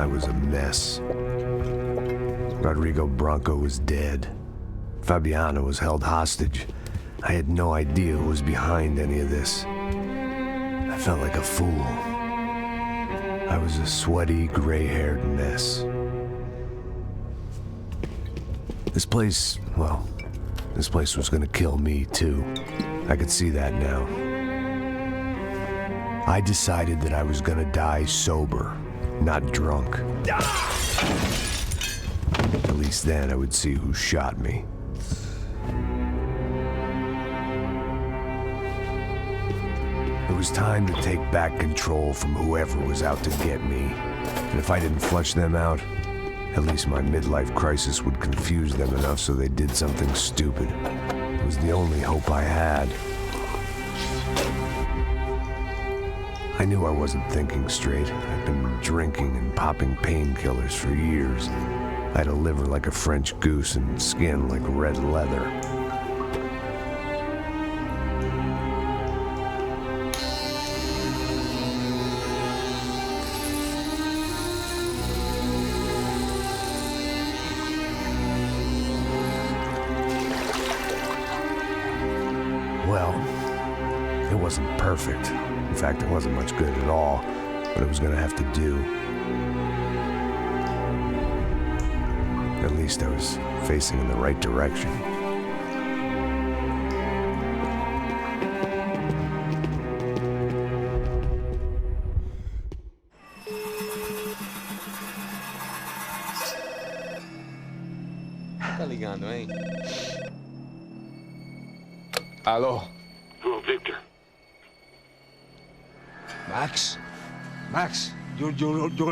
I was a mess. Rodrigo Branco was dead. Fabiana was held hostage. I had no idea who was behind any of this. I felt like a fool. I was a sweaty, gray-haired mess. This place, well, this place was gonna kill me too. I could see that now. I decided that I was gonna die sober, not drunk. At least then I would see who shot me. It was time to take back control from whoever was out to get me. And if I didn't flush them out, at least my midlife crisis would confuse them enough so they did something stupid. It was the only hope I had. I knew I wasn't thinking straight. I'd been drinking and popping painkillers for years. I had a liver like a French goose and skin like red leather. Well, it wasn't perfect. In fact, it wasn't much good at all, but it was gonna have to do. At least I was facing in the right direction. Tá ligando, hein? Alô? Hello, Victor. Max? Max, you're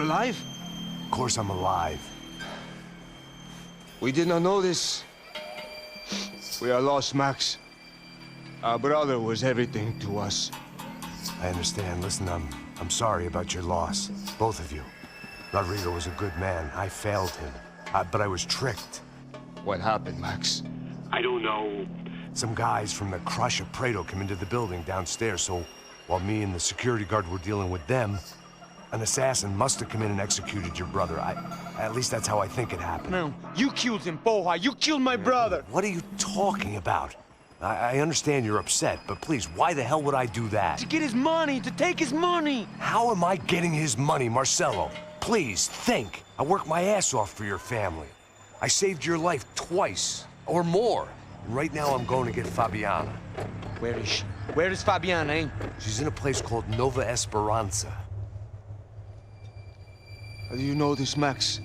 alive? Of course I'm alive. We did not know this. We are lost, Max. Our brother was everything to us. I understand. Listen, I'm sorry about your loss. Both of you. Rodrigo was a good man. I failed him. But I was tricked. What happened, Max? I don't know. Some guys from the Crush of Prado came into the building downstairs, so while me and the security guard were dealing with them, an assassin must have come in and executed your brother. At least that's how I think it happened. No, you killed him, porra. You killed my brother. What are you talking about? I understand you're upset, but please, why the hell would I do that? To get his money, to take his money. How am I getting his money, Marcelo? Please, think. I worked my ass off for your family. I saved your life twice, or more. And right now I'm going to get Fabiana. Where is she? Where is Fabiana, eh? She's in a place called Nova Esperanza. How do you know this, Max?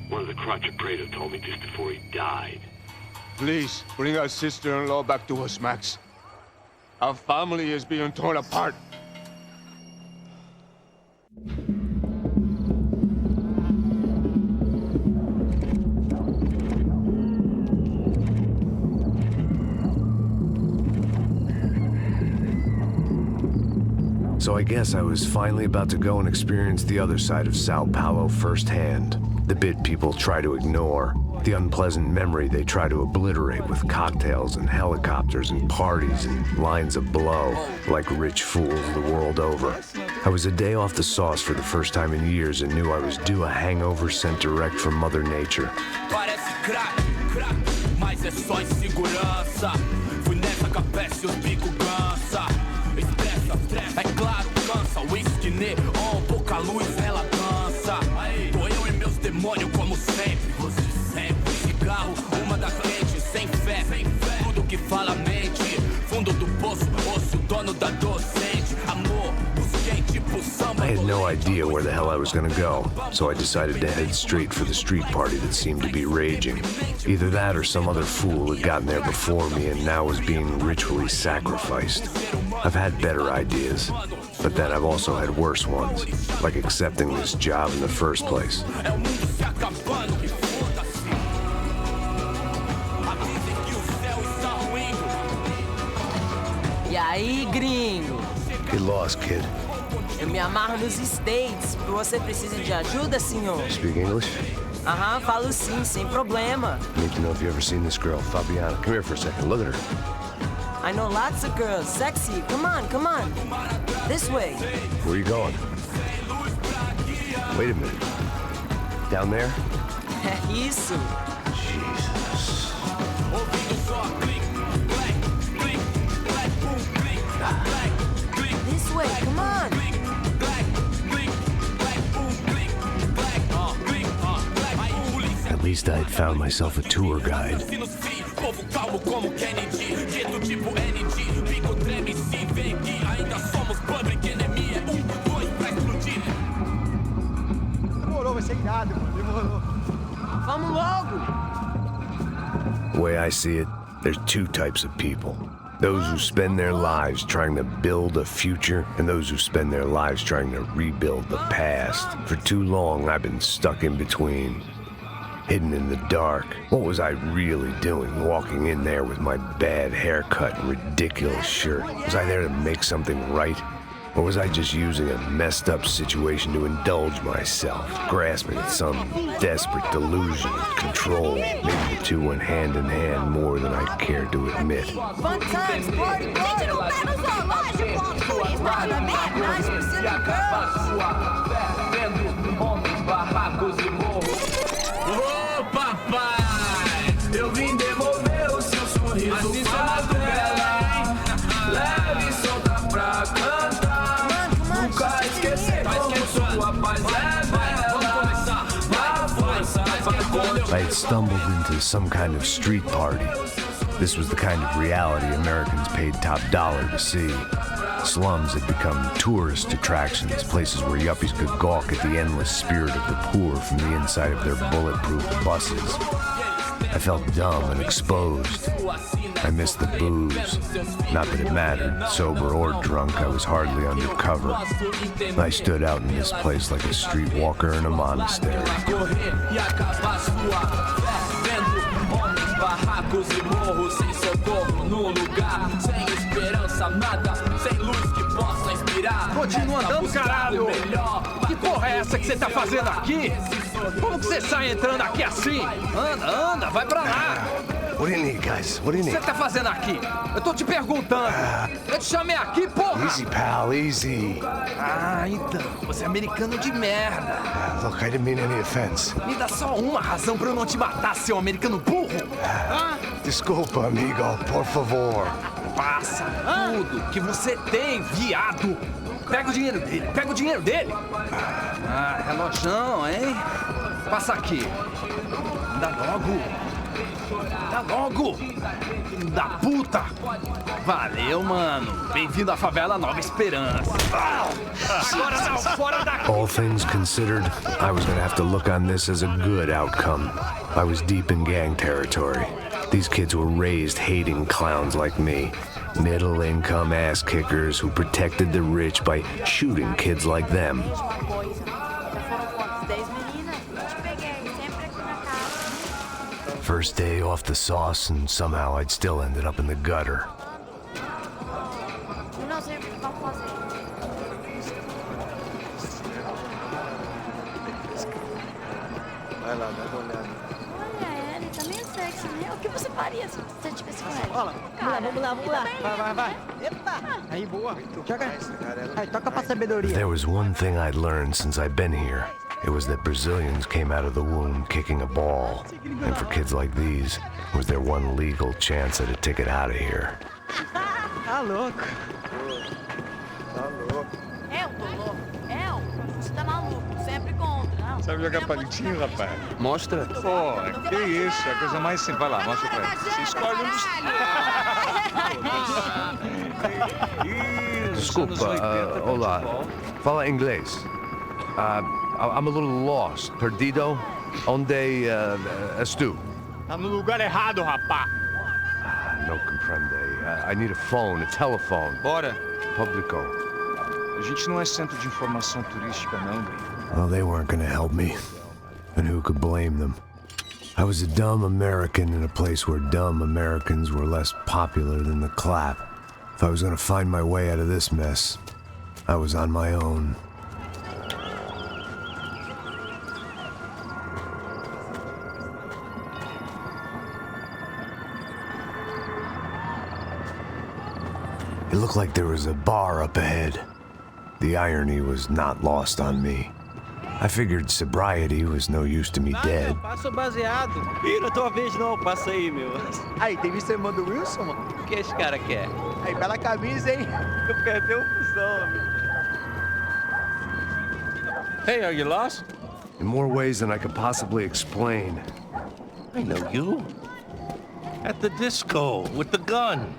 One of the Crotch of Prado told me just before he died. Please, bring our sister-in-law back to us, Max. Our family is being torn apart. So I guess I was finally about to go and experience the other side of Sao Paulo firsthand. The bit people try to ignore. The unpleasant memory they try to obliterate with cocktails and helicopters and parties and lines of blow, like rich fools the world over. I was a day off the sauce for the first time in years and knew I was due a hangover sent direct from Mother Nature. Parece crack, mas é só insegurança. Fui nessa capécia, os bico cansa. Estressa, é claro, cansa. Whisky neon, pouca luz, ela dança. Tô eu e meus demônios como sempre. Você sempre. Cigarro, uma da frente, sem fé. Tudo que fala mente. Fundo do poço, osso, dono da docente. Amor, os quente pro samba. I had no idea where the hell I was gonna go, so I decided to head straight for the street party that seemed to be raging. Either that or some other fool had gotten there before me and now was being ritually sacrificed. I've had better ideas, but then I've also had worse ones, like accepting this job in the first place. E aí, gringo? Get lost, kid. Eu me amarro nos States. Você precisa de ajuda, senhor? Speak English? Aham, falo sim, sem problema. I need to know if you've ever seen this girl, Fabiana. Come here for a second. Look at her. I know lots of girls. Sexy. Come on, come on. This way. Where are you going? Wait a minute. Down there? É isso. Jesus. This way, come on. At least I had found myself a tour guide. Demorou, vai ser irado, mano. Demorou. Vamos logo. The way I see it, there's two types of people. Those who spend their lives trying to build a future, and those who spend their lives trying to rebuild the past. For too long, I've been stuck in between. Hidden in the dark. What was I really doing walking in there with my bad haircut and ridiculous shirt? Was I there to make something right? Or was I just using a messed up situation to indulge myself, grasping at some desperate delusion of control? Maybe the two went hand in hand more than I cared to admit. Fun times, party, party. Não tá no zoológico, turista, nós precisamos Ô papai, eu vim devolver o seu sorriso dela. Leve e solta pra cantar. Nunca esquecer como sua paz é bela. Na força vai I had stumbled into some kind of street party. This was the kind of reality Americans paid top dollar to see. Slums had become tourist attractions, places where yuppies could gawk at the endless spirit of the poor from the inside of their bulletproof buses. I felt dumb and exposed. I missed the booze. Not that it mattered, sober or drunk, I was hardly undercover. I stood out in this place like a streetwalker in a monastery. Barracos e morros sem socorro no lugar, sem esperança, nada, sem luz que possa inspirar. Continua andando, caralho! Que porra é essa que você tá fazendo aqui? Como que você sai entrando aqui assim? Anda, anda, vai pra lá! What do you need, guys? What do you O que need? você tá fazendo aqui? Eu tô te perguntando! Eu te chamei aqui, porra! Easy, pal, easy. Ah, então, você é americano de merda! Look, I didn't mean any offense. Me dá só uma razão pra eu não te matar, seu americano burro! Desculpa, amigo, por favor. Passa tudo que você tem, viado! Pega o dinheiro dele, pega o dinheiro dele! Ah, relojão, hein? Passa aqui. Dá logo! Dá logo! Filho da puta! Valeu, mano! Bem-vindo à favela Nova Esperança! Agora não, fora daqui! All things considered, I was gonna have to look on this as a good outcome. I was deep in gang territory. These kids were raised hating clowns like me. Middle-income ass-kickers who protected the rich by shooting kids like them. First day off the sauce, and somehow I'd still ended up in the gutter. Não sei o que vamos fazer. Vai lá, dá uma olhada. Olha, ele tá meio sexy, né? O que você faria se você estivesse com ele? Olha, Vamos lá. vai. Epa! Aí, boa. Joga. Aí, toca pra sabedoria. If there was one thing I'd learned since I'd been here, it was that Brazilians came out of the womb kicking a ball. And for kids like these, it was their one legal chance at a ticket out of here. Tá louco. Tá louco. Eu tô louco. Você tá maluco. Sempre contra. Não. Sabe jogar palitinho, rapaz? Mostra. Pô, que isso, é a coisa mais simples. Vai lá, mostra pra ele. Você escolhe um dos... Desculpa, olá. Fala inglês. I'm a little lost. Perdido? Onde estou? Tá no lugar errado, rapaz. No comprende. I need a phone, a telephone. Bora. Publico. A gente não é centro de informação turística, não, Brito. Well, they weren't gonna help me. And who could blame them? I was a dumb American in a place where dumb Americans were less popular than the clap. If I was gonna find my way out of this mess, I was on my own. It looked like there was a bar up ahead. The irony was not lost on me. I figured sobriety was no use to me dead. Passa o baseado. Ih, não é tua vez não, passa aí, meu. Aí, tem visto a irmã do Wilson, mano? O que esse cara quer? Aí, bela camisa, hein? Tu perdeu o fusão, amigo. Hey, are you lost? In more ways than I could possibly explain. I know you. At the disco, with the gun.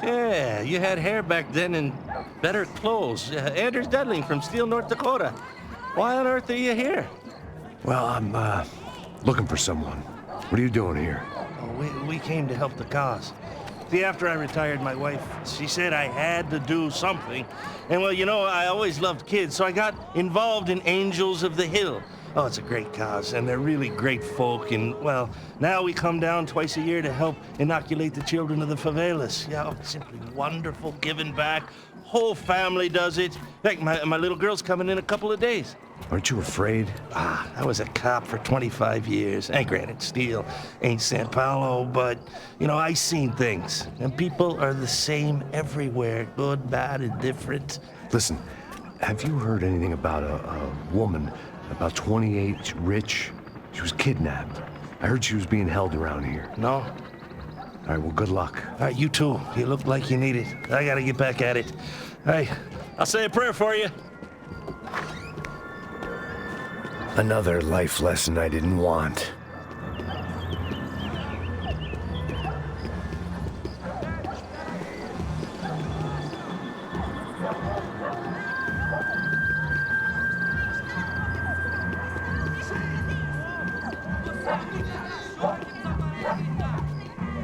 Yeah, you had hair back then and better clothes. Anders Dudley from Steele, North Dakota. Why on earth are you here? Well, I'm, looking for someone. What are you doing here? Oh, we came to help the cause. See, after I retired, my wife, she said I had to do something. And, well, you know, I always loved kids, so I got involved in Angels of the Hill. Oh, it's a great cause, and they're really great folk. And, well, now we come down twice a year to help inoculate the children of the favelas. Yeah, oh, simply wonderful, giving back. Whole family does it. In fact, my little girl's coming in a couple of days. Aren't you afraid? I was a cop for 25 years. And granted, Steele ain't San Paolo, but, you know, I seen things. And people are the same everywhere, good, bad, and different. Listen, have you heard anything about a woman, about 28, rich? She was kidnapped. I heard she was being held around here. No? All right, well, good luck. All right, you too. You look like you need it. I gotta get back at it. Hey, I'll say a prayer for you. Another life lesson I didn't want.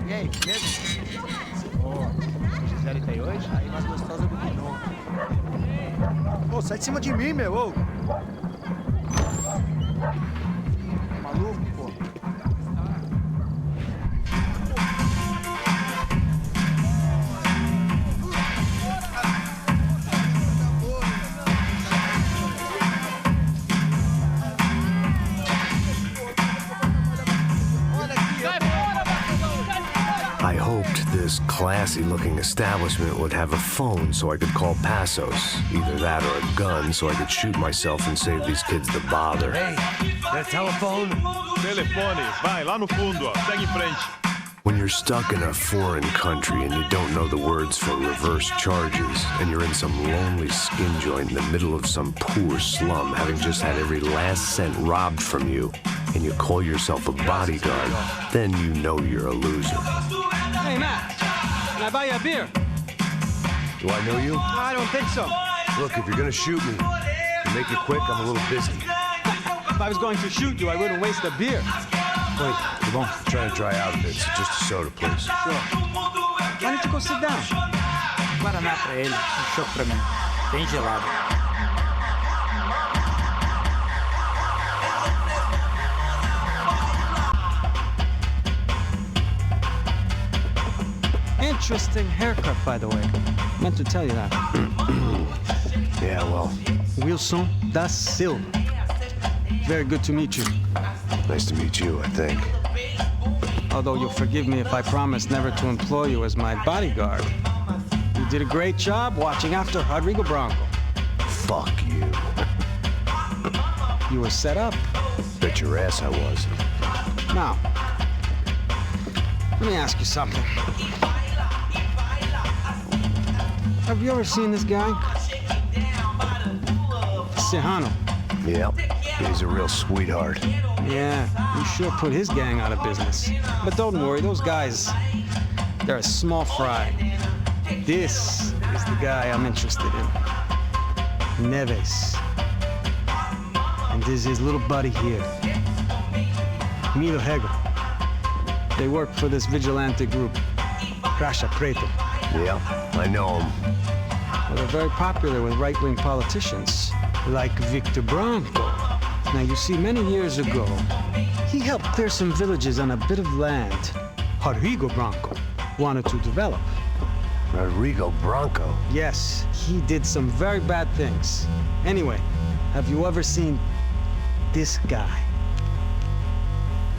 E aí, beleza? Se quiserem ter hoje, aí mais gostosa do que novo. Ô, sai de cima de mim, meu, ô! Maluco, pô. I hoped this classy-looking establishment would have a phone so I could call Passos. Either that or a gun so I could shoot myself and save these kids the bother. Hey, that telephone? Telefone, vai, lá no fundo, ó. Segue em frente. When you're stuck in a foreign country and you don't know the words for reverse charges, and you're in some lonely skin joint in the middle of some poor slum, having just had every last cent robbed from you, and you call yourself a bodyguard, then you know you're a loser. Hey, Matt, can I buy you a beer? Do I know you? I don't think so. Look, if you're gonna shoot me, make it quick, I'm a little busy. If I was going to shoot you, I wouldn't waste a beer. Wait, come on. I'm trying to dry out a bit, so just a soda, please. Sure. Why don't you go sit down? Guaraná pra ele, chopp pra mim. Bem gelado. Interesting haircut, by the way. Meant to tell you that. Yeah, well. Wilson da Silva. Very good to meet you. Nice to meet you, I think. Although you'll forgive me if I promise never to employ you as my bodyguard. You did a great job watching after Rodrigo Branco. Fuck you. You were set up. Bet your ass I was. Now, let me ask you something. Have you ever seen this guy? Serrano. Yep. He's a real sweetheart. Yeah, you sure put his gang out of business. But don't worry, those guys, they're a small fry. This is the guy I'm interested in. Neves. And this is his little buddy here. Milo Hegel. They work for this vigilante group, Crasha Preto. Yeah, I know him. Well, they're very popular with right-wing politicians, like Victor Branco. Now, you see, many years ago, he helped clear some villages on a bit of land Rodrigo Branco wanted to develop. Rodrigo Branco? Yes, he did some very bad things. Anyway, have you ever seen this guy?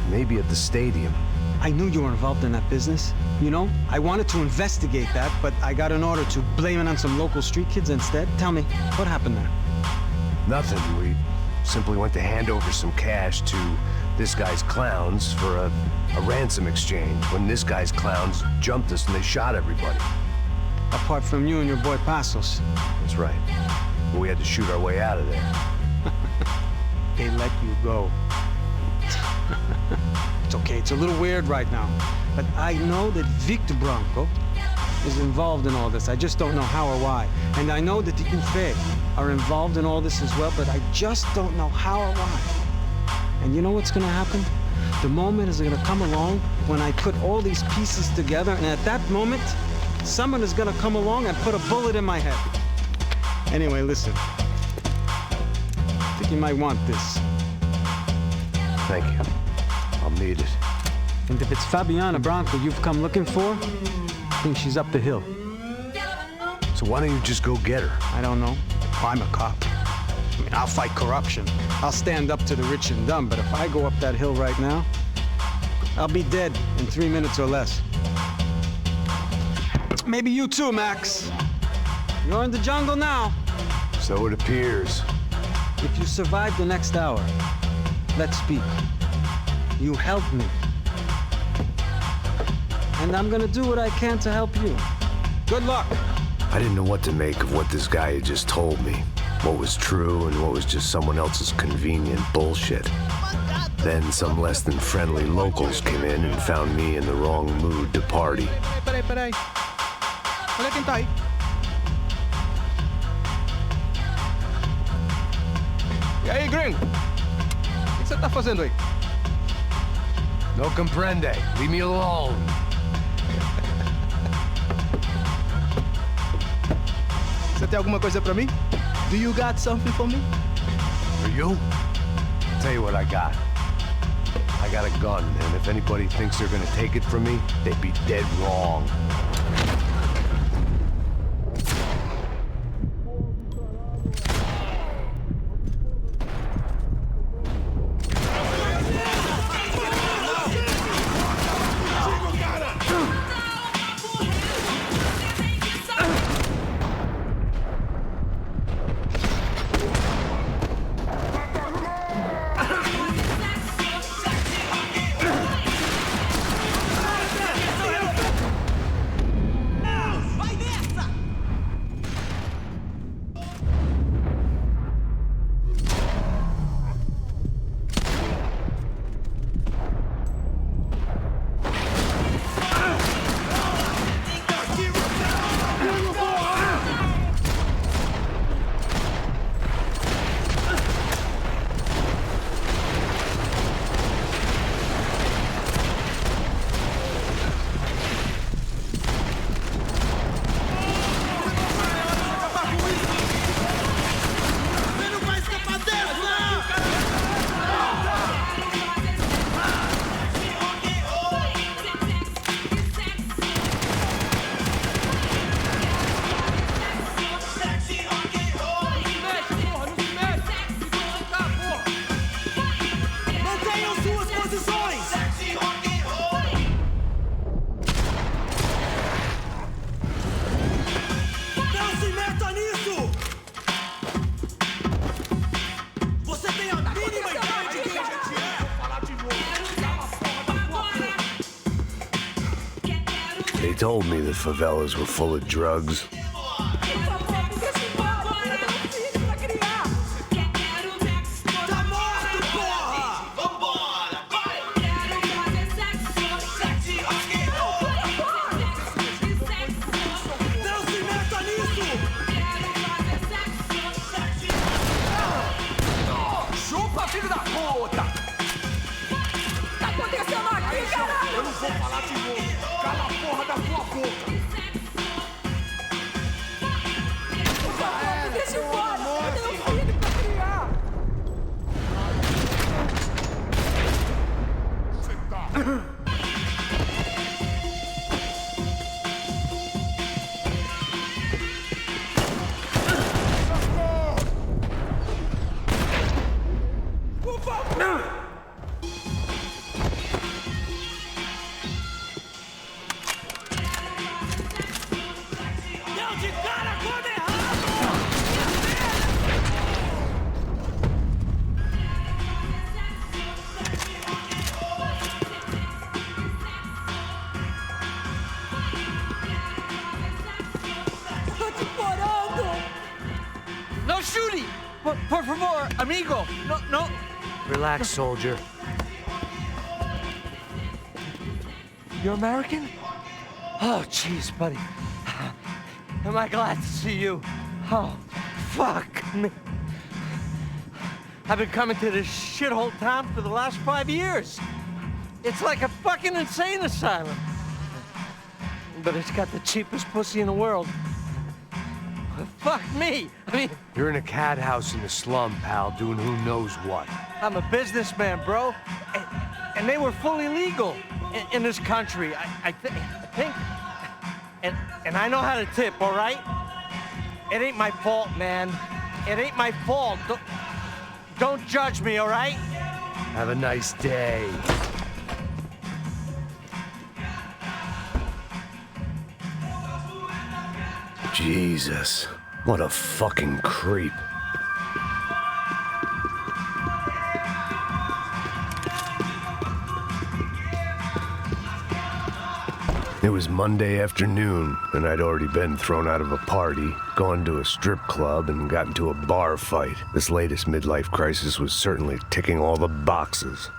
Maybe at the stadium. I knew you were involved in that business. You know, I wanted to investigate that, but I got an order to blame it on some local street kids instead. Tell me, what happened there? Nothing. We simply went to hand over some cash to this guy's clowns for a ransom exchange when this guy's clowns jumped us and they shot everybody. Apart from you and your boy Passos. That's right. But we had to shoot our way out of there. They let you go. It's okay, it's a little weird right now. But I know that Victor Branco is involved in all this. I just don't know how or why. And I know that the Ufe are involved in all this as well, but I just don't know how or why. And you know what's gonna happen? The moment is gonna come along when I put all these pieces together, and at that moment, someone is gonna come along and put a bullet in my head. Anyway, listen. I think you might want this. Thank you. I'll need it. And if it's Fabiana Branco you've come looking for, I think she's up the hill. So why don't you just go get her? I don't know. I'm a cop. I mean, I'll fight corruption. I'll stand up to the rich and dumb, but if I go up that hill right now, I'll be dead in 3 minutes or less. Maybe you too, Max. You're in the jungle now. So it appears. If you survive the next hour, let's speak. You help me. And I'm gonna do what I can to help you. Good luck. I didn't know what to make of what this guy had just told me. What was true and what was just someone else's convenient bullshit. Then some less than friendly locals came in and found me in the wrong mood to party. Peraí. Olha quem tá aí. E aí, gringo? O que você tá fazendo aí? No comprende. Leave me alone. Você tem alguma coisa pra mim? Do you got something for me? For you? Tell you what I got. I got a gun, and if anybody thinks they're gonna take it from me, they'd be dead wrong. They told me the favelas were full of drugs. Chupa, filho da puta! Tá acontecendo aqui, caralho? Eu não vou falar de novo. Cala a porra da tua boca. Deixa eu fora! Eu tenho um filho pra criar! Você tá... por favor, amigo. No. Relax, soldier. You're American? Oh, jeez, buddy. Am I glad to see you? Oh, fuck me. I've been coming to this shithole town for the last 5 years. It's like a fucking insane asylum. But it's got the cheapest pussy in the world. Fuck me. I mean... You're in a cat house in the slum, pal, doing who knows what. I'm a businessman, bro. And they were fully legal in this country, I think. And I know how to tip, all right? It ain't my fault, man. It ain't my fault. Don't judge me, all right? Have a nice day. Jesus, what a fucking creep. It was Monday afternoon, and I'd already been thrown out of a party, gone to a strip club, and got into a bar fight. This latest midlife crisis was certainly ticking all the boxes.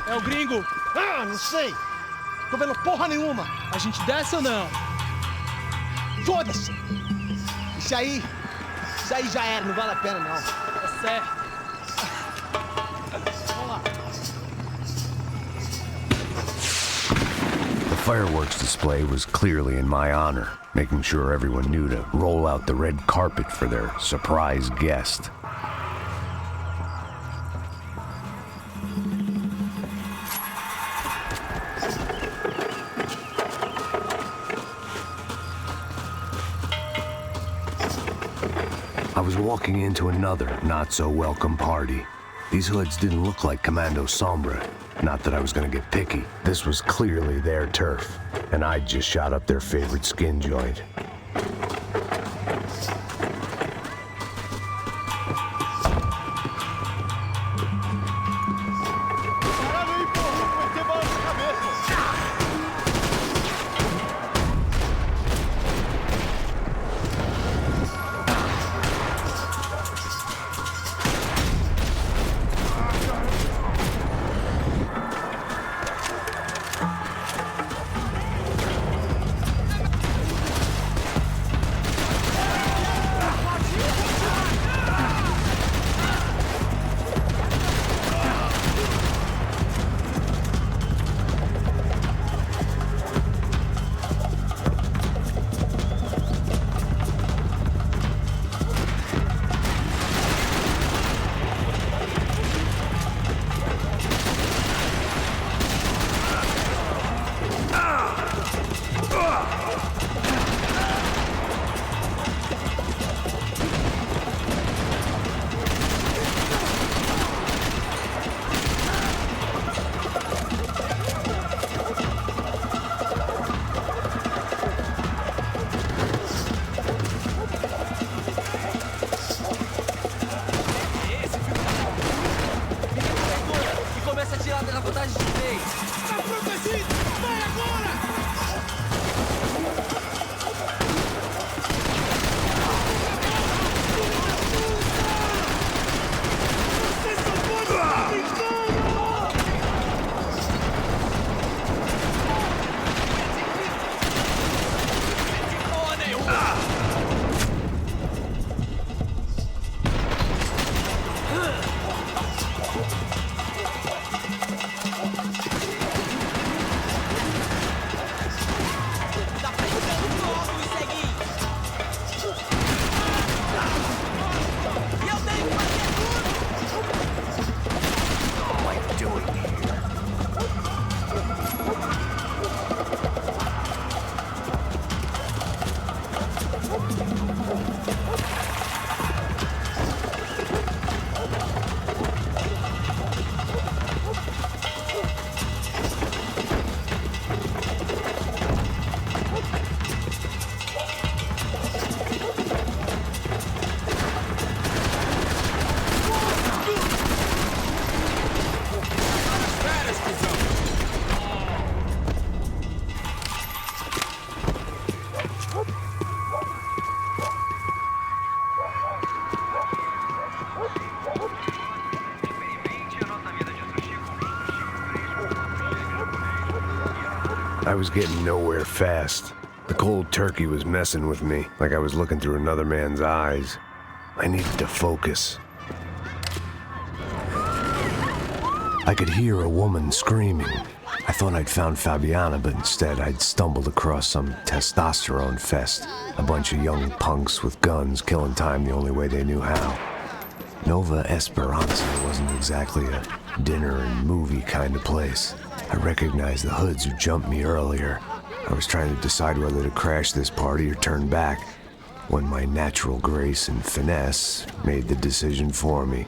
É o gringo. Ah, não sei. Tô vendo porra nenhuma. A gente desce ou não? Foda-se. Isso aí já era, não vale a pena não. Tá certo. Vamos lá. The fireworks display was clearly in my honor, making sure everyone knew to roll out the red carpet for their surprise guest. I was walking into another not-so-welcome party. These hoods didn't look like Commando Sombra. Not that I was gonna get picky. This was clearly their turf, and I'd just shot up their favorite skin joint. I was getting nowhere fast. The cold turkey was messing with me, like I was looking through another man's eyes. I needed to focus. I could hear a woman screaming. I thought I'd found Fabiana, but instead I'd stumbled across some testosterone fest. A bunch of young punks with guns killing time the only way they knew how. Nova Esperanza wasn't exactly a dinner and movie kind of place. I recognized the hoods who jumped me earlier. I was trying to decide whether to crash this party or turn back, when my natural grace and finesse made the decision for me.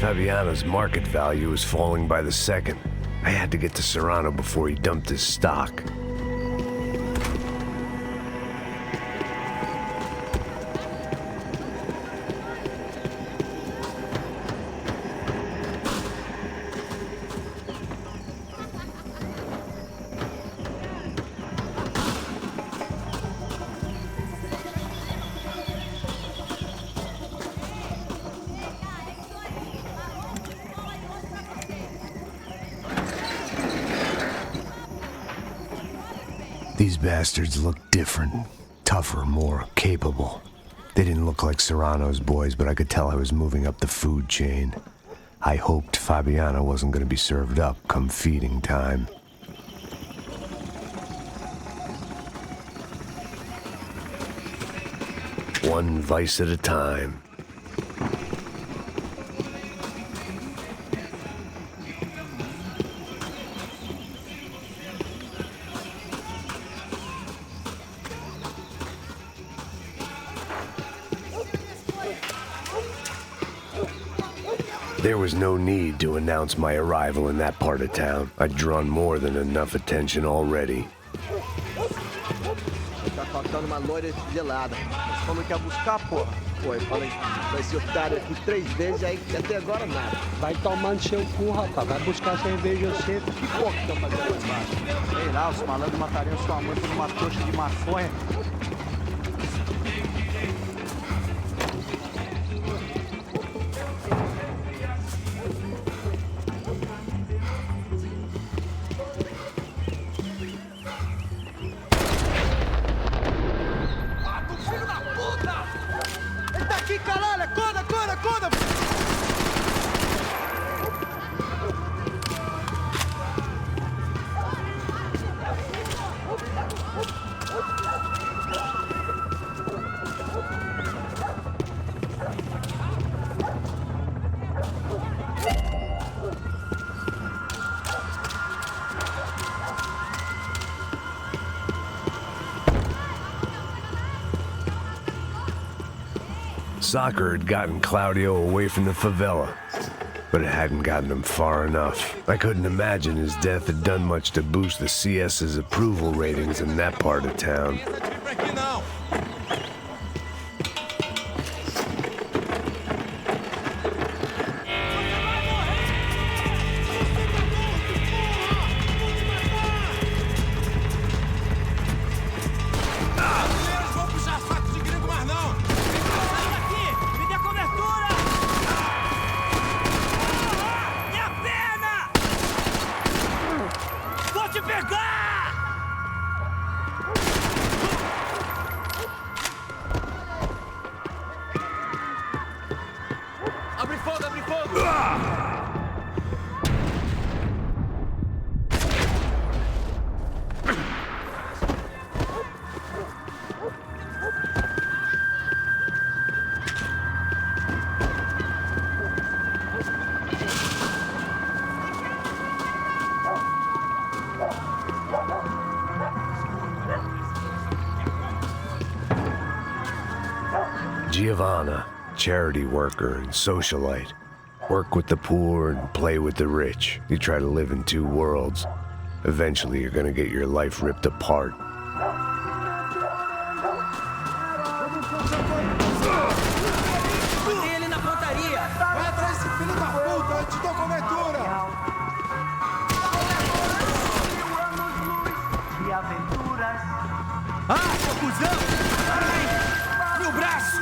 Fabiano's market value was falling by the second. I had to get to Serrano before he dumped his stock. These bastards looked different, tougher, more capable. They didn't look like Serrano's boys, but I could tell I was moving up the food chain. I hoped Fabiano wasn't going to be served up come feeding time. One vice at a time. There was no need to announce my arrival in that part of town. I'd drawn more than enough attention already. Tá faltando uma loira gelada. Mas como que ia buscar, porra? Pô, eu falei, vai esse otário aqui 3 vezes, aí até agora nada. Vai tomando seu cu, rapaz. Vai buscar cerveja cedo. Que porra que estão fazendo lá embaixo? Sei lá, os malandros matariam sua mãe por uma tocha de maconha. Soccer had gotten Claudio away from the favela, but it hadn't gotten him far enough. I couldn't imagine his death had done much to boost the CS's approval ratings in that part of town. Giovanna, charity worker and socialite. Work with the poor and play with the rich. You try to live in 2 worlds. Eventually you're gonna get your life ripped apart. Ah, seu cuzão! Meu braço!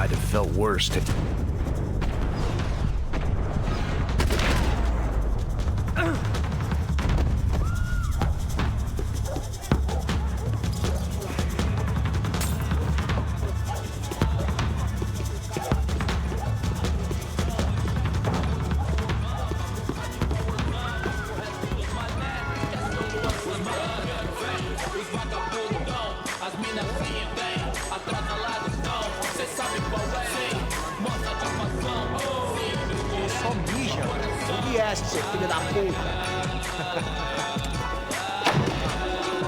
I'd have felt worse. Filha da puta!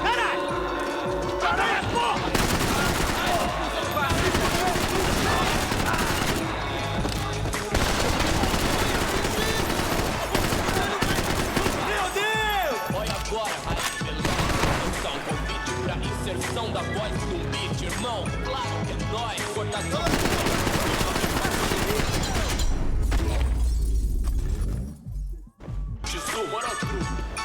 Caralho! Caralho, porra! Meu Deus! Olha agora a revelação. Convite pra inserção da voz do beat, irmão. Claro que é nóis. Cortação.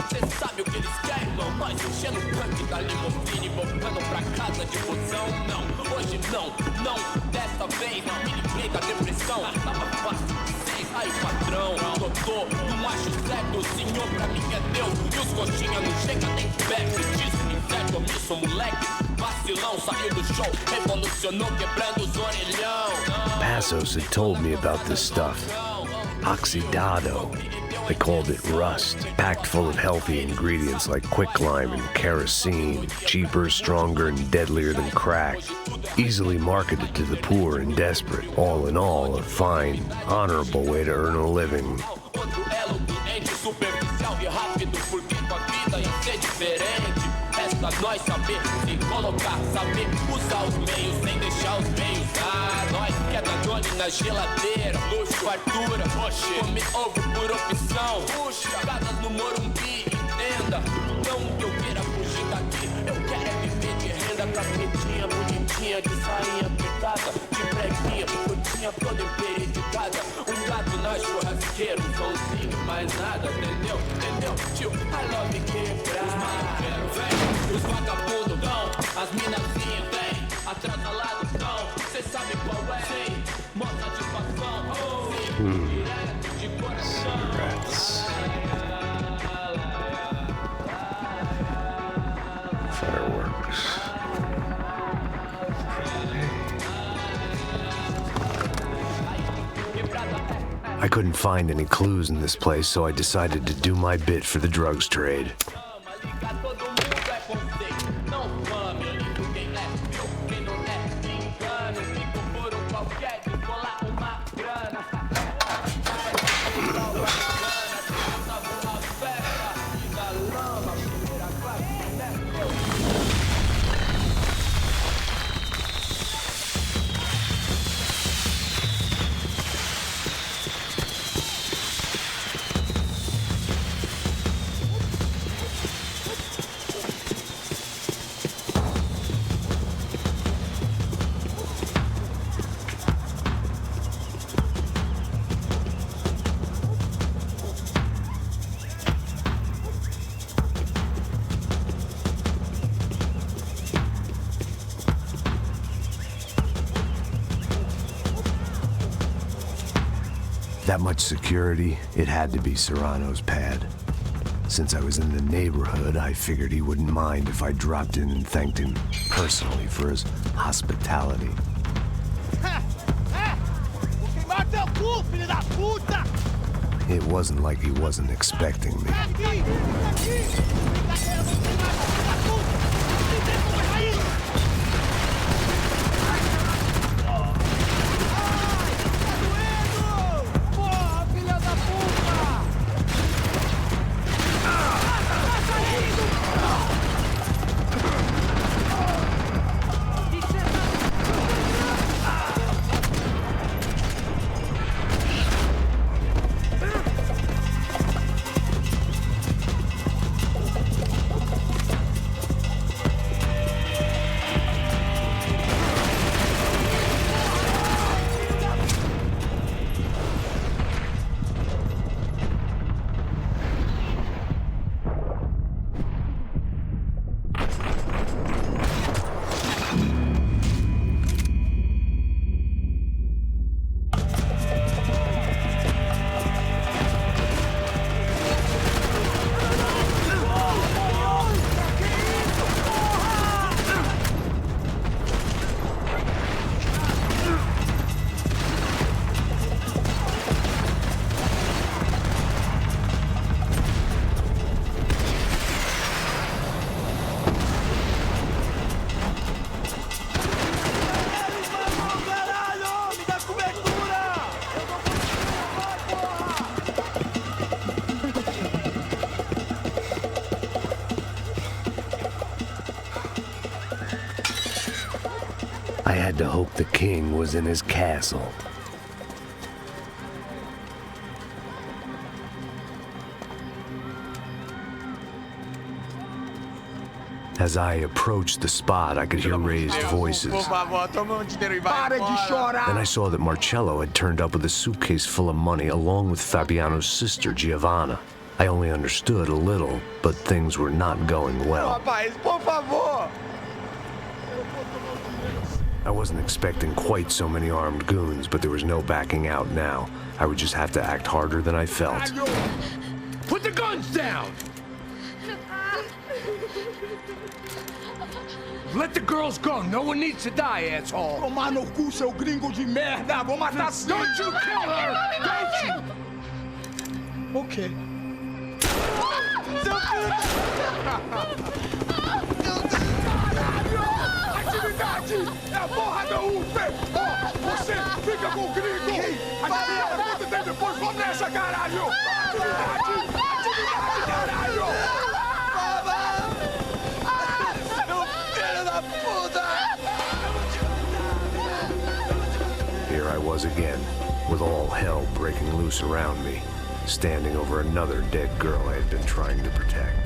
Cê sabe o que eles querem, irmão? Nós enchendo o tanque da limusine, voltando pra casa de busão. Não, hoje não, dessa vez me livrei da depressão. Tava fácil, aí patrão, doutor, não acho certo, o senhor pra mim é Deus. E os coxinha não chega nem perto disso, inferno, omisso, moleque. Vacilão, saiu do show, revolucionou, quebrando os orelhão. Passos had told me about this stuff. Oxidado. They called it rust, packed full of healthy ingredients like quicklime and kerosene, cheaper, stronger, and deadlier than crack. Easily marketed to the poor and desperate. All in all, a fine, honorable way to earn a living. Nós saber se colocar, saber usar os meios sem deixar os meios. Nós que é Danone na geladeira, luxo, fartura, oxe, come ovo por opção. Puxa, casas no Morumbi, entenda. Não que eu queira fugir daqui, eu quero é viver de renda. Capetinha bonitinha, de sainha apertada, de preguinha, curtinha toda emperidicada. Gato na churrasqueira, um somzinho, mais nada, entendeu? Tio, I love quebrar. Os maluqueiros vem, os vagabundos dão, as minazinhas vem, atrasalado dão, cê sabe qual é, sim, moça de facão, sim, direto de coração. Fireworks. I couldn't find any clues in this place, so I decided to do my bit for the drugs trade. That much security, it had to be Serrano's pad. Since I was in the neighborhood, I figured he wouldn't mind if I dropped in and thanked him personally for his hospitality. It wasn't like he wasn't expecting me. to hope the king was in his castle. As I approached the spot, I could hear raised voices. Then I saw that Marcello had turned up with a suitcase full of money along with Fabiano's sister, Giovanna. I only understood a little, but things were not going well. I wasn't expecting quite so many armed goons, but there was no backing out now. I would just have to act harder than I felt. Put the guns down! Let the girls go. No one needs to die, asshole. Tomar no cu, seu gringo de merda. Vou matar sim. Don't you kill her! Don't you? Okay. Caralho! Atividade! É a porra da UFE! Ó, você fica com o gringo! Atividade, quanto tempo depois? Vamos nessa, caralho! Atividade! Atividade, caralho! Here I was again, with all hell breaking loose around me, standing over another dead girl I had been trying to protect.